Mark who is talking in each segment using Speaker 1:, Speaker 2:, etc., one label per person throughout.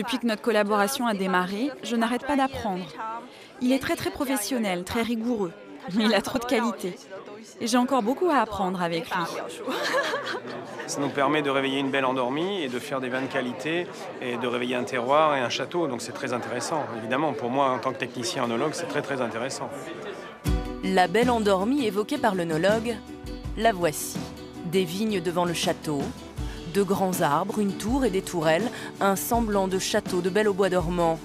Speaker 1: Depuis que notre collaboration a démarré, je n'arrête pas d'apprendre. Il est très professionnel, très rigoureux, mais il a trop de qualité. Et j'ai encore beaucoup à apprendre avec lui.
Speaker 2: Ça nous permet de réveiller une belle endormie et de faire des vins de qualité et de réveiller un terroir et un château. Donc c'est très intéressant. Évidemment, pour moi, en tant que technicien œnologue, c'est très intéressant.
Speaker 3: La belle endormie évoquée par l'œnologue, la voici. Des vignes devant le château, de grands arbres, une tour et des tourelles, un semblant de château de Belle au bois dormant.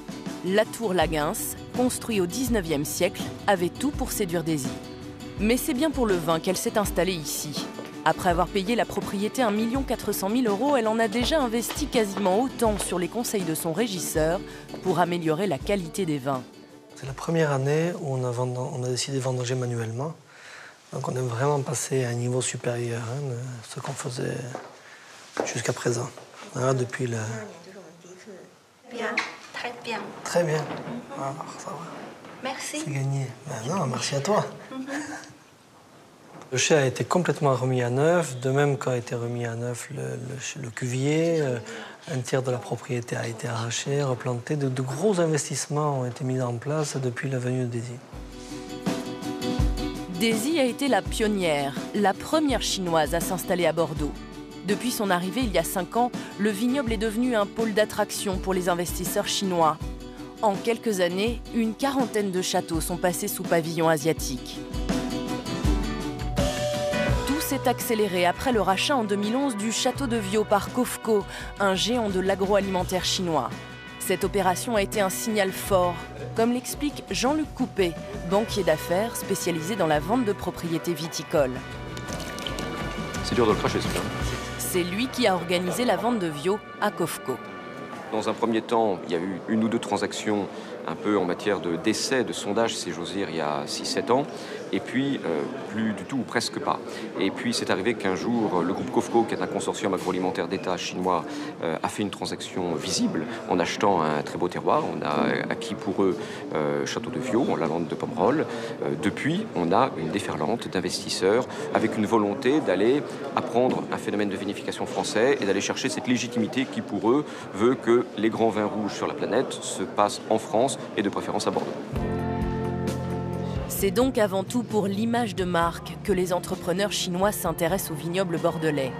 Speaker 3: La tour Laguens, construite au XIXe siècle, avait tout pour séduire Daisy. Mais c'est bien pour le vin qu'elle s'est installée ici. Après avoir payé la propriété 1 400 000 €, elle en a déjà investi quasiment autant sur les conseils de son régisseur pour améliorer la qualité des vins.
Speaker 4: C'est la première année où on a décidé de vendanger manuellement. Donc on est vraiment passé à un niveau supérieur de ce qu'on faisait jusqu'à présent. Depuis le...
Speaker 5: Bien, très bien.
Speaker 4: Très bien. Alors, ça va.
Speaker 5: Merci.
Speaker 4: C'est gagné. Ben non, merci à toi. Le chai a été complètement remis à neuf, de même qu'a été remis à neuf le cuvier. Un tiers de la propriété a été arraché, replanté. De gros investissements ont été mis en place depuis la venue de Daisy.
Speaker 3: Daisy a été la pionnière, la première chinoise à s'installer à Bordeaux. Depuis son arrivée il y a 5 ans, le vignoble est devenu un pôle d'attraction pour les investisseurs chinois. En quelques années, une quarantaine de châteaux sont passés sous pavillon asiatique. Tout s'est accéléré après le rachat en 2011 du château de Viau par COFCO, un géant de l'agroalimentaire chinois. Cette opération a été un signal fort, comme l'explique Jean-Luc Coupé, banquier d'affaires spécialisé dans la vente de propriétés viticoles.
Speaker 6: C'est dur de le cracher, celui-là.
Speaker 3: C'est lui qui a organisé la vente de Viau à COFCO.
Speaker 6: Dans un premier temps, il y a eu 1 ou 2 transactions un peu en matière d'essai, de sondage, si j'ose dire, il y a 6-7 ans. Et puis, plus du tout, ou presque pas. Et puis, c'est arrivé qu'un jour, le groupe COFCO, qui est un consortium agroalimentaire d'État chinois, a fait une transaction visible en achetant un très beau terroir. On a acquis pour eux Château de Viau, la lande de Pomerol. Depuis, on a une déferlante d'investisseurs avec une volonté d'aller apprendre un phénomène de vinification français et d'aller chercher cette légitimité qui, pour eux, veut que les grands vins rouges sur la planète se passent en France et de préférence à Bordeaux.
Speaker 3: C'est donc avant tout pour l'image de marque que les entrepreneurs chinois s'intéressent au vignoble bordelais.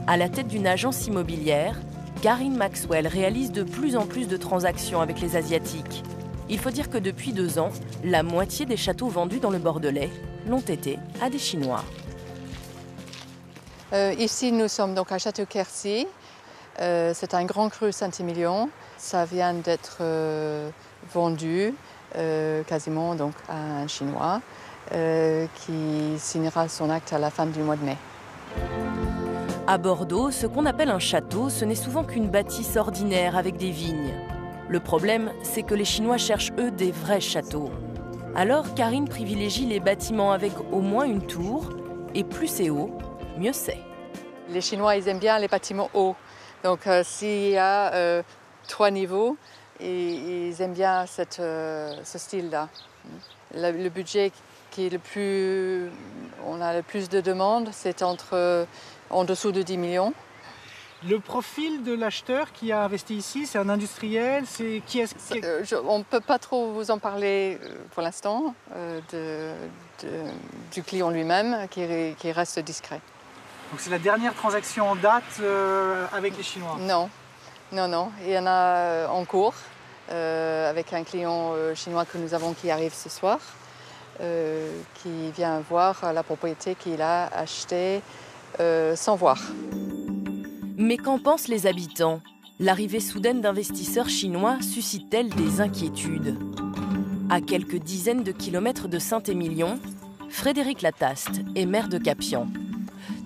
Speaker 3: À la tête d'une agence immobilière, Karine Maxwell réalise de plus en plus de transactions avec les Asiatiques. Il faut dire que depuis 2 ans, la moitié des châteaux vendus dans le Bordelais l'ont été à des Chinois.
Speaker 7: Ici, nous sommes donc à Château-Quercy. C'est un grand cru Saint-Émilion. Ça vient d'être vendu quasiment donc, à un Chinois qui signera son acte à la fin du mois de mai.
Speaker 3: À Bordeaux, ce qu'on appelle un château, ce n'est souvent qu'une bâtisse ordinaire avec des vignes. Le problème, c'est que les Chinois cherchent, eux, des vrais châteaux. Alors, Karine privilégie les bâtiments avec au moins une tour, et plus c'est haut, mieux c'est.
Speaker 7: Les Chinois, ils aiment bien les bâtiments hauts. Donc, s'il y a 3 niveaux, ils aiment bien ce style-là. Le budget qui est on a le plus de demandes, c'est en dessous de 10 millions.
Speaker 8: Le profil de l'acheteur qui a investi ici, c'est un industriel, c'est qui est-ce
Speaker 7: On ne peut pas trop vous en parler pour l'instant, du client lui-même, qui reste discret.
Speaker 8: Donc c'est la dernière transaction en date avec les Chinois?
Speaker 7: Non, il y en a en cours avec un client chinois que nous avons qui arrive ce soir, qui vient voir la propriété qu'il a achetée sans voir.
Speaker 3: Mais qu'en pensent les habitants? L'arrivée soudaine d'investisseurs chinois suscite-t-elle des inquiétudes? À quelques dizaines de kilomètres de Saint-Émilion, Frédéric Lataste est maire de Capian.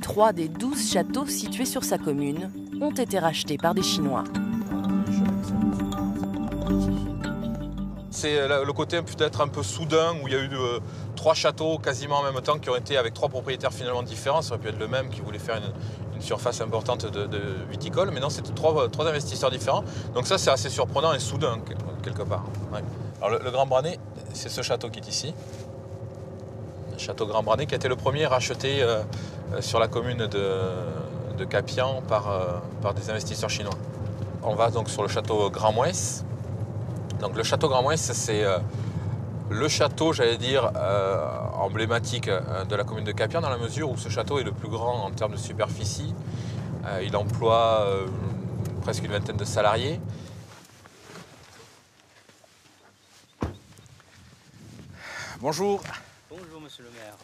Speaker 3: 3 des 12 châteaux situés sur sa commune ont été rachetés par des Chinois.
Speaker 9: C'est le côté peut-être un peu soudain où il y a eu 3 châteaux quasiment en même temps qui ont été avec 3 propriétaires finalement différents. Ça aurait pu être le même qui voulait faire une surface importante de viticole, mais non, c'était 3 investisseurs différents. Donc ça, c'est assez surprenant et soudain quelque part. Ouais. Alors le Grand Branay, c'est ce château qui est ici. Le château Grand Branay qui a été le premier racheté sur la commune de de Capian par des investisseurs chinois. On va donc sur le château Grand Mouès. Donc le château Grand Mouès, c'est le château, j'allais dire, emblématique de la commune de Capian, dans la mesure où ce château est le plus grand en termes de superficie. Il emploie presque une vingtaine de salariés. Bonjour.
Speaker 10: Bonjour, monsieur le maire.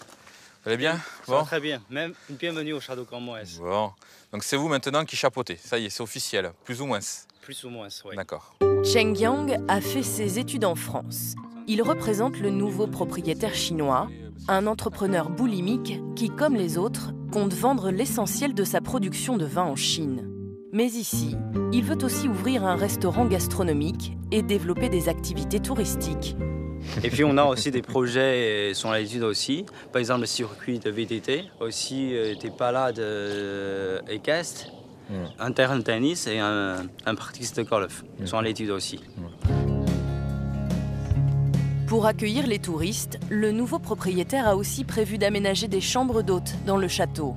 Speaker 9: Vous allez bien?
Speaker 10: Bon. Très bien. Même une bienvenue au château Grand Mouès.
Speaker 9: Bon. Donc c'est vous maintenant qui chapeautez. Ça y est, c'est officiel. Plus ou moins?
Speaker 10: Plus ou moins, oui.
Speaker 9: D'accord.
Speaker 3: Cheng Yang a fait ses études en France. Il représente le nouveau propriétaire chinois, un entrepreneur boulimique qui, comme les autres, compte vendre l'essentiel de sa production de vin en Chine. Mais ici, il veut aussi ouvrir un restaurant gastronomique et développer des activités touristiques.
Speaker 10: Et puis on a aussi des projets sur l'étude aussi, par exemple le circuit de VTT, aussi des balades équestres, un terrain de tennis et un practice de golf sont à l'étude aussi.
Speaker 3: Pour accueillir les touristes, le nouveau propriétaire a aussi prévu d'aménager des chambres d'hôtes dans le château.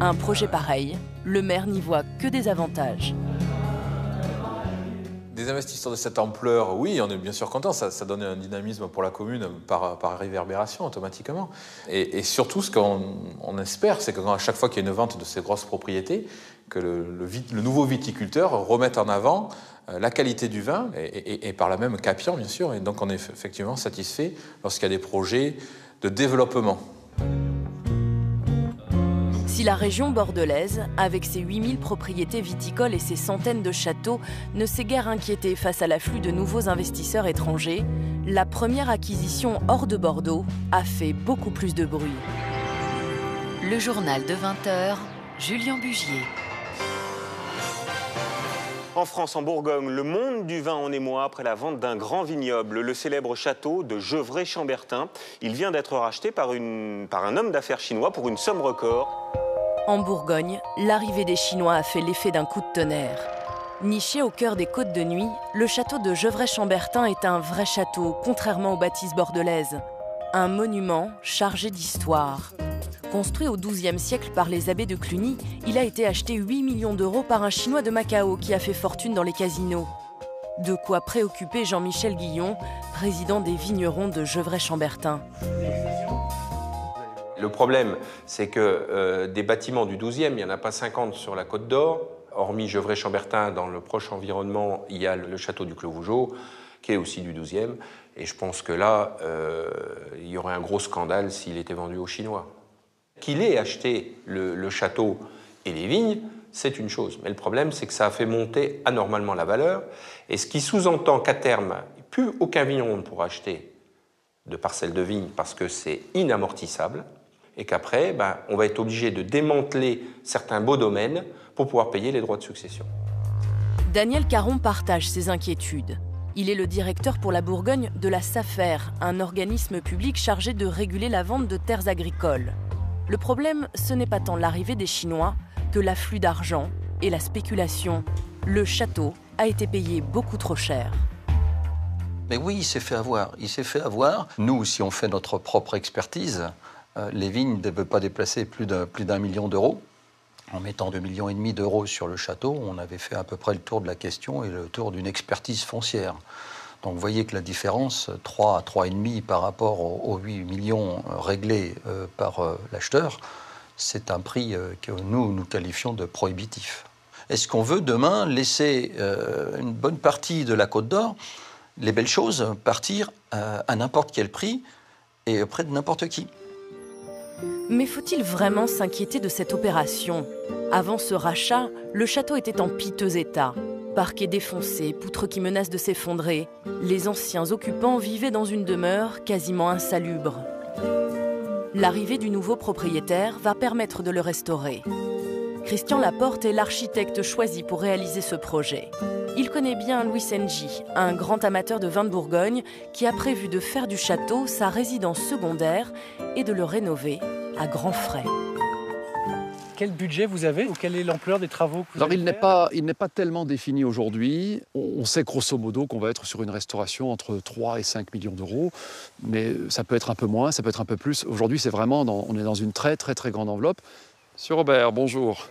Speaker 3: Un projet pareil, le maire n'y voit que des avantages.
Speaker 9: Des investisseurs de cette ampleur, oui, on est bien sûr content. Ça donne un dynamisme pour la commune par réverbération automatiquement. Et surtout, ce qu'on espère, c'est qu'à chaque fois qu'il y a une vente de ces grosses propriétés, que le nouveau viticulteur remette en avant la qualité du vin et par là même Capian, bien sûr. Et donc on est effectivement satisfait lorsqu'il y a des projets de développement.
Speaker 3: Si la région bordelaise, avec ses 8000 propriétés viticoles et ses centaines de châteaux, ne s'est guère inquiétée face à l'afflux de nouveaux investisseurs étrangers, la première acquisition hors de Bordeaux a fait beaucoup plus de bruit.
Speaker 11: Le journal de 20h, Julien Bugier.
Speaker 12: En France, en Bourgogne, le monde du vin en émoi après la vente d'un grand vignoble, le célèbre château de Gevrey-Chambertin. Il vient d'être racheté par un homme d'affaires chinois pour une somme record.
Speaker 3: En Bourgogne, l'arrivée des Chinois a fait l'effet d'un coup de tonnerre. Niché au cœur des côtes de nuit, le château de Gevrey-Chambertin est un vrai château, contrairement aux bâtisses bordelaises. Un monument chargé d'histoire. Construit au XIIe siècle par les abbés de Cluny, il a été acheté 8 millions d'euros par un Chinois de Macao qui a fait fortune dans les casinos. De quoi préoccuper Jean-Michel Guillon, président des vignerons de Gevrey-Chambertin.
Speaker 13: Le problème, c'est que des bâtiments du XIIe, il n'y en a pas 50 sur la Côte d'Or. Hormis Gevrey-Chambertin, dans le proche environnement, il y a le château du Clos Vougeot, qui est aussi du XIIe. Et je pense que là, il y aurait un gros scandale s'il était vendu aux Chinois. Qu'il ait acheté le château et les vignes, c'est une chose. Mais le problème, c'est que ça a fait monter anormalement la valeur. Et ce qui sous-entend qu'à terme, plus aucun vigneron ne pourra acheter de parcelles de vignes parce que c'est inamortissable. Et qu'après, on va être obligé de démanteler certains beaux domaines pour pouvoir payer les droits de succession.
Speaker 3: Daniel Caron partage ses inquiétudes. Il est le directeur pour la Bourgogne de la SAFER, un organisme public chargé de réguler la vente de terres agricoles. Le problème, ce n'est pas tant l'arrivée des Chinois que l'afflux d'argent et la spéculation. Le château a été payé beaucoup trop cher.
Speaker 14: Mais oui, il s'est fait avoir. Il s'est fait avoir. Nous, si on fait notre propre expertise, les vignes ne peuvent pas déplacer plus d'1 million d'euros. En mettant 2,5 millions d'euros sur le château, on avait fait à peu près le tour de la question et le tour d'une expertise foncière. Donc vous voyez que la différence, 3 à 3,5 par rapport aux 8 millions réglés par l'acheteur, c'est un prix que nous qualifions de prohibitif. Est-ce qu'on veut demain laisser une bonne partie de la Côte d'Or, les belles choses, partir à n'importe quel prix et auprès de n'importe qui ?
Speaker 3: Mais faut-il vraiment s'inquiéter de cette opération ? Avant ce rachat, le château était en piteux état. Parquet défoncé, poutres qui menacent de s'effondrer. Les anciens occupants vivaient dans une demeure quasiment insalubre. L'arrivée du nouveau propriétaire va permettre de le restaurer. Christian Laporte est l'architecte choisi pour réaliser ce projet. Il connaît bien Louis Senji, un grand amateur de vin de Bourgogne, qui a prévu de faire du château sa résidence secondaire et de le rénover à grands frais.
Speaker 8: Quel budget vous avez ou quelle est l'ampleur des travaux que vous
Speaker 15: Alors,
Speaker 8: allez
Speaker 15: il n'est pas tellement défini aujourd'hui. On sait grosso modo qu'on va être sur une restauration entre 3 et 5 millions d'euros, mais ça peut être un peu moins, ça peut être un peu plus. Aujourd'hui, c'est vraiment on est dans une très très très grande enveloppe. Monsieur Robert, bonjour.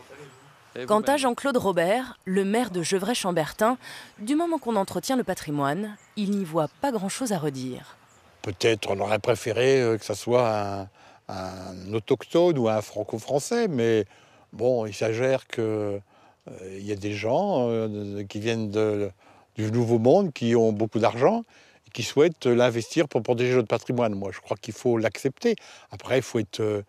Speaker 3: Quant à Jean-Claude Robert, le maire de Gevrey-Chambertin, du moment qu'on entretient le patrimoine, il n'y voit pas grand-chose à redire.
Speaker 16: Peut-être on aurait préféré que ça soit un autochtone ou un franco-français, mais bon, il s'agère qu'il y a des gens qui viennent du Nouveau Monde, qui ont beaucoup d'argent, et qui souhaitent l'investir pour protéger notre patrimoine. Moi, je crois qu'il faut l'accepter. Après, il faut être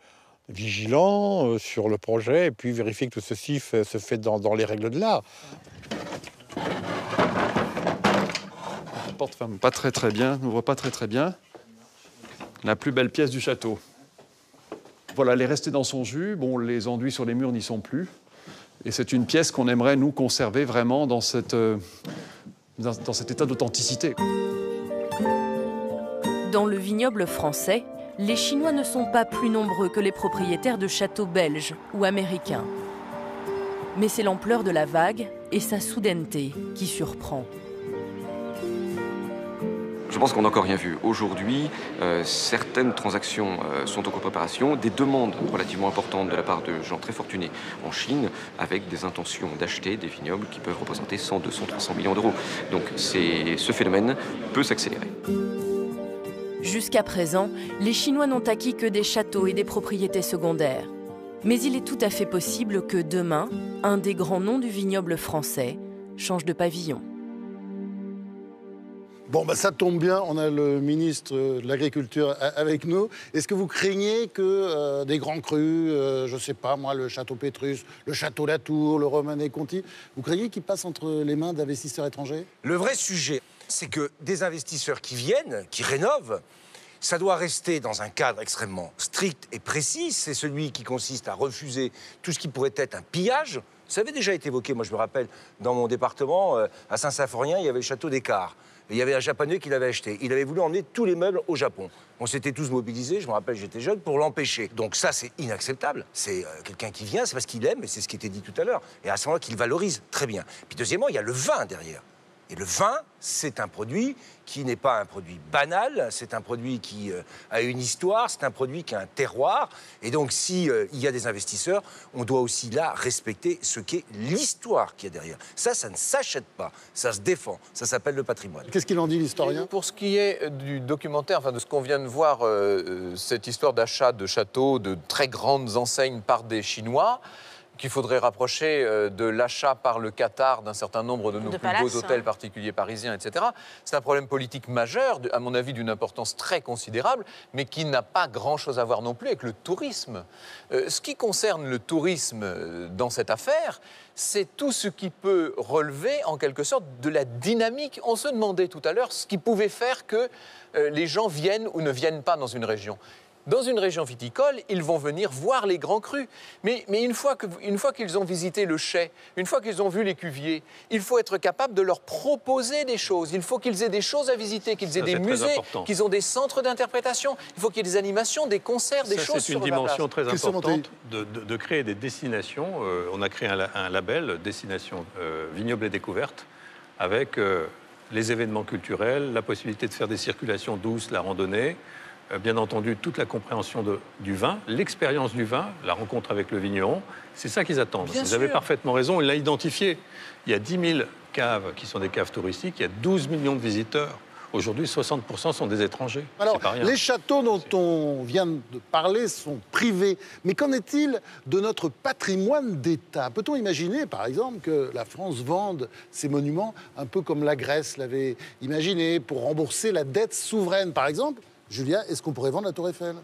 Speaker 16: vigilant sur le projet et puis vérifier que tout ceci se fait dans les règles de l'art.
Speaker 15: La porte ferme pas très bien, n'ouvre pas très bien. La plus belle pièce du château. Voilà, elle est restée dans son jus. Bon, les enduits sur les murs n'y sont plus. Et c'est une pièce qu'on aimerait, nous, conserver vraiment dans cet état d'authenticité.
Speaker 3: Dans le vignoble français, les Chinois ne sont pas plus nombreux que les propriétaires de châteaux belges ou américains. Mais c'est l'ampleur de la vague et sa soudaineté qui surprend.
Speaker 6: Je pense qu'on n'a encore rien vu. Aujourd'hui, certaines transactions sont en préparation, des demandes relativement importantes de la part de gens très fortunés en Chine, avec des intentions d'acheter des vignobles qui peuvent représenter 100, 200, 300 millions d'euros. Donc ce phénomène peut s'accélérer.
Speaker 3: Jusqu'à présent, les Chinois n'ont acquis que des châteaux et des propriétés secondaires. Mais il est tout à fait possible que demain, un des grands noms du vignoble français change de pavillon.
Speaker 17: Bon, ça tombe bien, on a le ministre de l'Agriculture avec nous. Est-ce que vous craignez que des grands crus, je ne sais pas moi, le château Pétrus, le château Latour, le Romanée Conti, vous craignez qu'ils passent entre les mains d'investisseurs étrangers?
Speaker 18: Le vrai sujet, c'est que des investisseurs qui viennent, qui rénovent, ça doit rester dans un cadre extrêmement strict et précis. C'est celui qui consiste à refuser tout ce qui pourrait être un pillage. Ça avait déjà été évoqué, moi je me rappelle, dans mon département, à Saint-Symphorien, il y avait le château d'Écart. Il y avait un Japonais qui l'avait acheté. Il avait voulu emmener tous les meubles au Japon. On s'était tous mobilisés, je me rappelle, j'étais jeune, pour l'empêcher. Donc ça, c'est inacceptable. C'est quelqu'un qui vient, c'est parce qu'il aime, et c'est ce qui était dit tout à l'heure. Et à ce moment-là, qu'il valorise très bien. Puis deuxièmement, il y a le vin derrière. Et le vin, c'est un produit qui n'est pas un produit banal, c'est un produit qui a une histoire, c'est un produit qui a un terroir. Et donc, s'il y a des investisseurs, on doit aussi là respecter ce qu'est l'histoire qu'il y a derrière. Ça ne s'achète pas, ça se défend, ça s'appelle le patrimoine.
Speaker 17: Qu'est-ce qu'il en dit, l'historien?
Speaker 9: Pour ce qui est du documentaire, enfin de ce qu'on vient de voir, cette histoire d'achat de châteaux, de très grandes enseignes par des Chinois, qu'il faudrait rapprocher de l'achat par le Qatar d'un certain nombre de nos plus beaux hôtels particuliers parisiens, etc. C'est un problème politique majeur, à mon avis d'une importance très considérable, mais qui n'a pas grand-chose à voir non plus avec le tourisme. Ce qui concerne le tourisme dans cette affaire, c'est tout ce qui peut relever en quelque sorte de la dynamique. On se demandait tout à l'heure ce qui pouvait faire que les gens viennent ou ne viennent pas dans une région. Dans une région viticole, ils vont venir voir les grands crus. Mais une fois qu'ils ont visité le chai, une fois qu'ils ont vu les cuviers, il faut être capable de leur proposer des choses. Il faut qu'ils aient des choses à visiter, qu'ils aient des musées, qu'ils ont des centres d'interprétation. Il faut qu'il y ait des animations, des concerts, des choses sur la place.
Speaker 19: C'est une dimension très importante de créer des destinations. On a créé un label, Destination Vignoble et Découverte, avec les événements culturels, la possibilité de faire des circulations douces, la randonnée, bien entendu, toute la compréhension du vin, l'expérience du vin, la rencontre avec le vigneron, c'est ça qu'ils attendent. Vous avez parfaitement raison, il l'a identifié. Il y a 10 000 caves qui sont des caves touristiques, il y a 12 millions de visiteurs. Aujourd'hui, 60% sont des étrangers.
Speaker 17: Alors,
Speaker 19: pas rien.
Speaker 17: Les châteaux dont on vient de parler sont privés. Mais qu'en est-il de notre patrimoine d'État? Peut-on imaginer, par exemple, que la France vende ses monuments un peu comme la Grèce l'avait imaginé, pour rembourser la dette souveraine, par exemple? Julia, est-ce qu'on pourrait vendre la Tour Eiffel?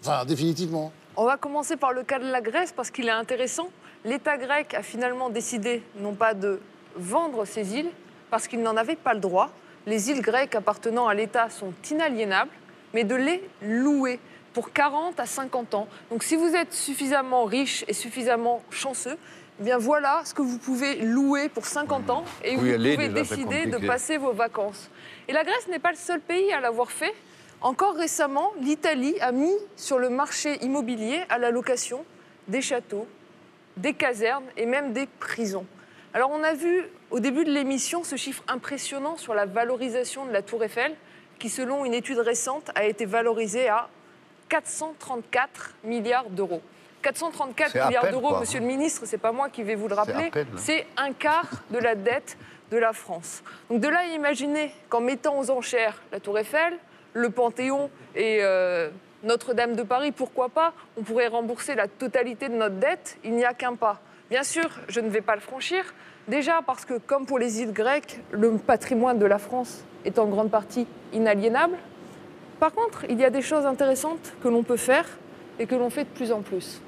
Speaker 17: Enfin, définitivement.
Speaker 20: On va commencer par le cas de la Grèce parce qu'il est intéressant. L'État grec a finalement décidé non pas de vendre ces îles parce qu'il n'en avait pas le droit. Les îles grecques appartenant à l'État sont inaliénables, mais de les louer pour 40 à 50 ans. Donc si vous êtes suffisamment riche et suffisamment chanceux, eh bien voilà ce que vous pouvez louer pour 50 ans et vous pouvez décider de passer vos vacances. Et la Grèce n'est pas le seul pays à l'avoir fait. Encore récemment, l'Italie a mis sur le marché immobilier à la location des châteaux, des casernes et même des prisons. Alors on a vu au début de l'émission ce chiffre impressionnant sur la valorisation de la Tour Eiffel qui, selon une étude récente, a été valorisée à 434 milliards d'euros. 434 milliards d'euros, monsieur le ministre, c'est pas moi qui vais vous le rappeler, c'est un quart de la dette de la France. Donc de là à imaginer qu'en mettant aux enchères la Tour Eiffel, le Panthéon et Notre-Dame de Paris, pourquoi pas, on pourrait rembourser la totalité de notre dette, il n'y a qu'un pas. Bien sûr, je ne vais pas le franchir, déjà parce que, comme pour les îles grecques, le patrimoine de la France est en grande partie inaliénable. Par contre, il y a des choses intéressantes que l'on peut faire et que l'on fait de plus en plus.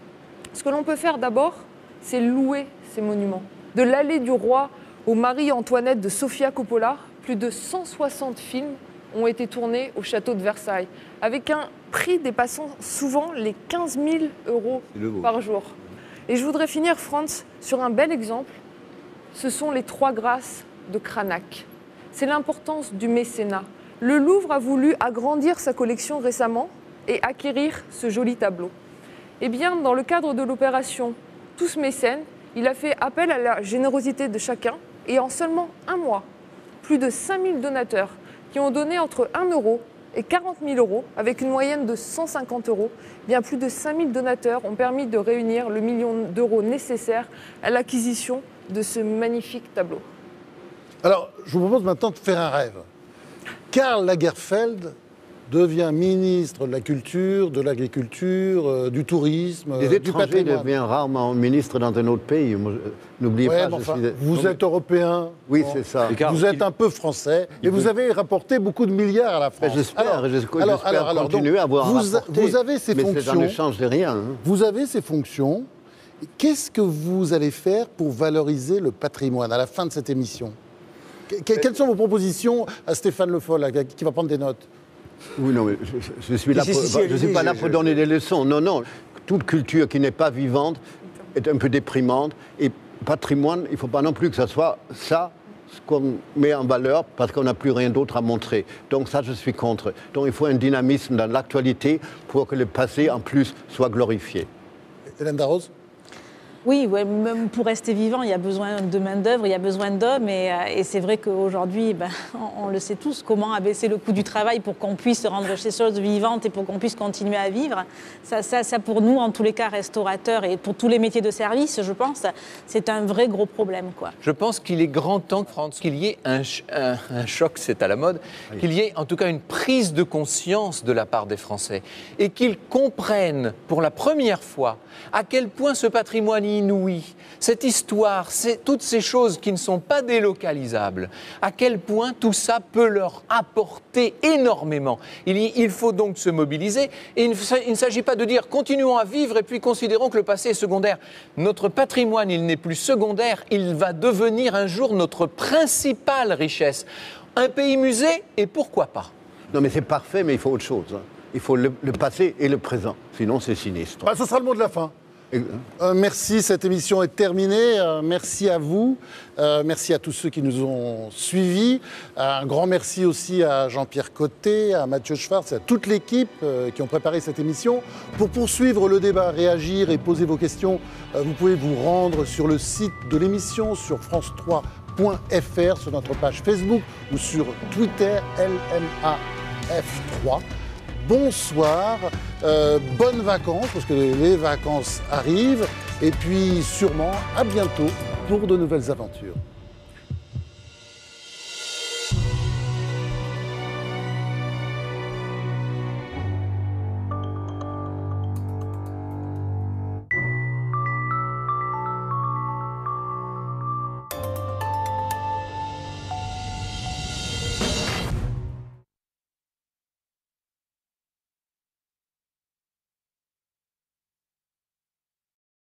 Speaker 20: Ce que l'on peut faire d'abord, c'est louer ces monuments. De l'allée du roi au Marie-Antoinette de Sofia Coppola, plus de 160 films ont été tournés au château de Versailles, avec un prix dépassant souvent les 15 000 euros par jour. Et je voudrais finir, Franz, sur un bel exemple. Ce sont les 3 grâces de Cranach. C'est l'importance du mécénat. Le Louvre a voulu agrandir sa collection récemment et acquérir ce joli tableau. Eh bien, dans le cadre de l'opération Tous mécènes, il a fait appel à la générosité de chacun et en seulement un mois, plus de 5000 donateurs qui ont donné entre 1 euro et 40 000 euros, avec une moyenne de 150 euros, bien plus de 5000 donateurs ont permis de réunir le million d'euros nécessaire à l'acquisition de ce magnifique tableau.
Speaker 17: Alors, je vous propose maintenant de faire un rêve. Karl Lagerfeld devient ministre de la Culture, de l'Agriculture, du Tourisme,
Speaker 21: du patrimoine. Les étrangers deviennent rarement ministre dans un autre pays. N'oubliez pas,
Speaker 17: vous êtes européen.
Speaker 21: Oui, c'est ça.
Speaker 17: Vous êtes un peu français et vous avez rapporté beaucoup de milliards à la France.
Speaker 21: J'espère continuer à avoir rapporté.
Speaker 17: Vous avez ces fonctions.
Speaker 21: Ça ne change rien.
Speaker 17: Vous avez ces fonctions. Qu'est-ce que vous allez faire pour valoriser le patrimoine à la fin de cette émission? Quelles sont vos propositions à Stéphane Le Foll, qui va prendre des notes?
Speaker 21: Oui, non, mais je suis pas là pour donner des leçons. Non, non. Toute culture qui n'est pas vivante est un peu déprimante. Et patrimoine, il ne faut pas non plus que ça soit ça ce qu'on met en valeur parce qu'on n'a plus rien d'autre à montrer. Donc ça, je suis contre. Donc il faut un dynamisme dans l'actualité pour que le passé, en plus, soit glorifié.
Speaker 17: Hélène Darroze?
Speaker 22: Oui, ouais, même pour rester vivant, il y a besoin de main-d'œuvre, il y a besoin d'hommes. Et c'est vrai qu'aujourd'hui, on le sait tous, comment abaisser le coût du travail pour qu'on puisse rendre ces choses vivantes et pour qu'on puisse continuer à vivre. Ça, pour nous, en tous les cas, restaurateurs et pour tous les métiers de service, je pense, c'est un vrai gros problème, quoi.
Speaker 23: Je pense qu'il est grand temps, France, qu'il y ait un choc, c'est à la mode, oui. Qu'il y ait en tout cas une prise de conscience de la part des Français et qu'ils comprennent pour la première fois à quel point ce patrimoine inouï, cette histoire, toutes ces choses qui ne sont pas délocalisables, à quel point tout ça peut leur apporter énormément. Il faut donc se mobiliser et il ne s'agit pas de dire continuons à vivre et puis considérons que le passé est secondaire. Notre patrimoine, il n'est plus secondaire, il va devenir un jour notre principale richesse. Un pays musée et pourquoi pas?
Speaker 21: Non mais c'est parfait, mais il faut autre chose. Il faut le passé et le présent, sinon c'est sinistre.
Speaker 17: Ce sera le mot de la fin. Merci, cette émission est terminée. Merci à vous. Merci à tous ceux qui nous ont suivis. Un grand merci aussi à Jean-Pierre Côté, à Mathieu Schwartz, à toute l'équipe qui ont préparé cette émission. Pour poursuivre le débat, réagir et poser vos questions, vous pouvez vous rendre sur le site de l'émission, sur france3.fr, sur notre page Facebook ou sur Twitter, LMAF3. Bonsoir, bonnes vacances, parce que les vacances arrivent, et puis sûrement à bientôt pour de nouvelles aventures.